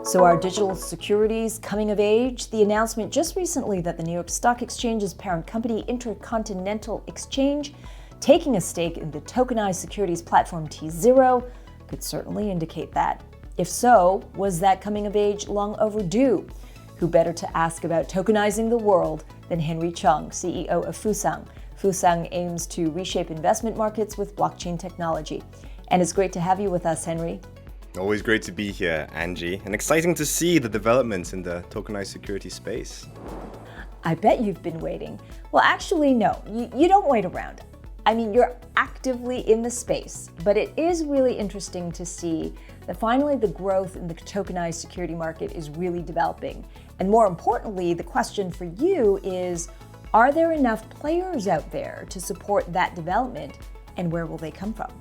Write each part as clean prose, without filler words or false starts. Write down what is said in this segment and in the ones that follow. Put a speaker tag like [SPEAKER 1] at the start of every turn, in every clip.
[SPEAKER 1] So are digital securities coming of age? The announcement just recently that the New York Stock Exchange's parent company, Intercontinental Exchange, taking a stake in the Tokenize securities platform T0, could certainly indicate that. If so, was that coming of age long overdue? Who better to ask about tokenizing the world than Henry Chung, CEO of Fusang. Fusang aims to reshape investment markets with blockchain technology. And it's great to have you with us, Henry.
[SPEAKER 2] Always great to be here, Angie, and exciting to see the developments in the tokenized security space.
[SPEAKER 1] I bet you've been waiting. Well, actually, no, you don't wait around. I mean, you're actively in the space, but it is really interesting to see that finally the growth in the tokenized security market is really developing. And more importantly, the question for you is, are there enough players out there to support that development, and where will they come from?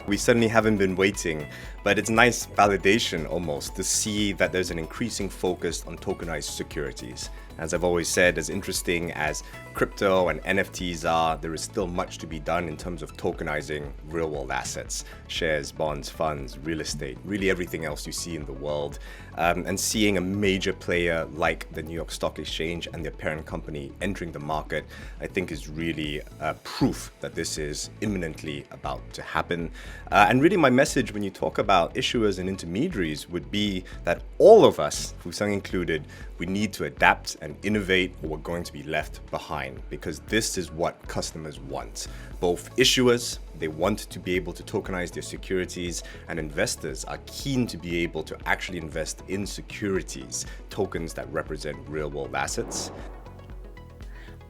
[SPEAKER 2] We certainly haven't been waiting, but it's nice validation almost to see that there's an increasing focus on tokenized securities. As I've always said, as interesting as crypto and NFTs are, there is still much to be done in terms of tokenizing real-world assets, shares, bonds, funds, real estate, really everything else you see in the world. And seeing a major player like the New York Stock Exchange and their parent company entering the market, I think is really proof that this is imminently about to happen. And really my message when you talk about issuers and intermediaries would be that all of us, Fusang included, we need to adapt and innovate or we're going to be left behind, because this is what customers want. Both issuers, they want to be able to tokenize their securities, and investors are keen to be able to actually invest in securities, tokens that represent real-world assets.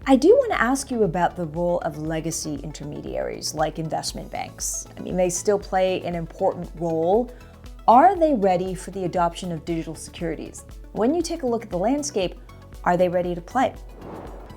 [SPEAKER 1] I do want to ask you about the role of legacy intermediaries like investment banks. I mean, they still play an important role. Are they ready for the adoption of digital securities? When you take a look at the landscape, are they ready to play?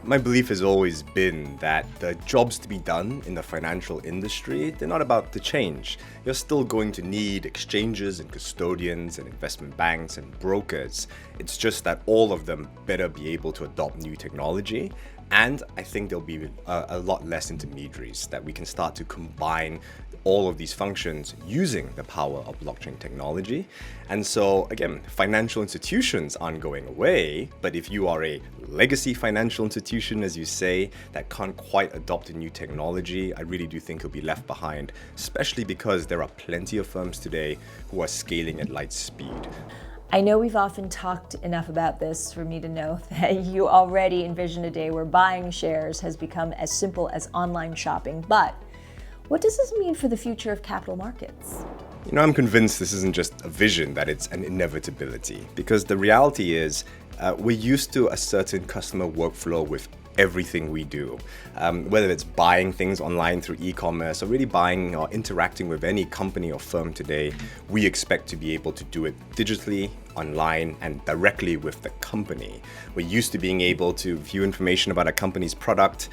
[SPEAKER 2] My belief has always been that the jobs to be done in the financial industry, they're not about to change. You're still going to need exchanges and custodians and investment banks and brokers. It's just that all of them better be able to adopt new technology. And I think there'll be a lot less intermediaries, that we can start to combine all of these functions using the power of blockchain technology. And so again, financial institutions aren't going away, but if you are a legacy financial institution, as you say, that can't quite adopt a new technology, I really do think it'll be left behind, especially because there are plenty of firms today who are scaling at light speed.
[SPEAKER 1] I know we've often talked enough about this for me to know that you already envision a day where buying shares has become as simple as online shopping, but what does this mean for the future of capital markets?
[SPEAKER 2] You know, I'm convinced this isn't just a vision, that it's an inevitability, because the reality is we're used to a certain customer workflow with everything we do, whether it's buying things online through e-commerce or really buying or interacting with any company or firm today. We expect to be able to do it digitally, online, and directly with the company. We're used to being able to view information about a company's product.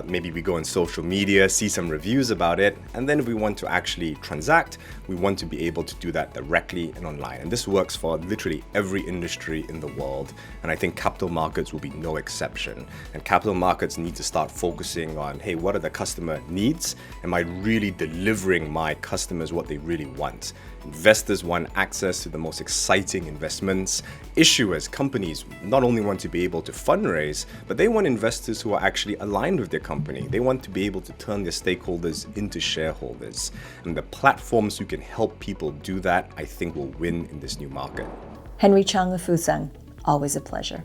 [SPEAKER 2] Maybe we go on social media, see some reviews about it, and then if we want to actually transact, we want to be able to do that directly and online. And this works for literally every industry in the world. And I think capital markets will be no exception. And capital markets need to start focusing on, hey, what are the customer needs? Am I really delivering my customers what they really want? Investors want access to the most exciting investments. Issuers, companies, not only want to be able to fundraise, but they want investors who are actually aligned with their company. They want to be able to turn their stakeholders into shareholders. And the platforms who can help people do that, I think, will win in this new market.
[SPEAKER 1] Henry Chung of Fusang, always a pleasure.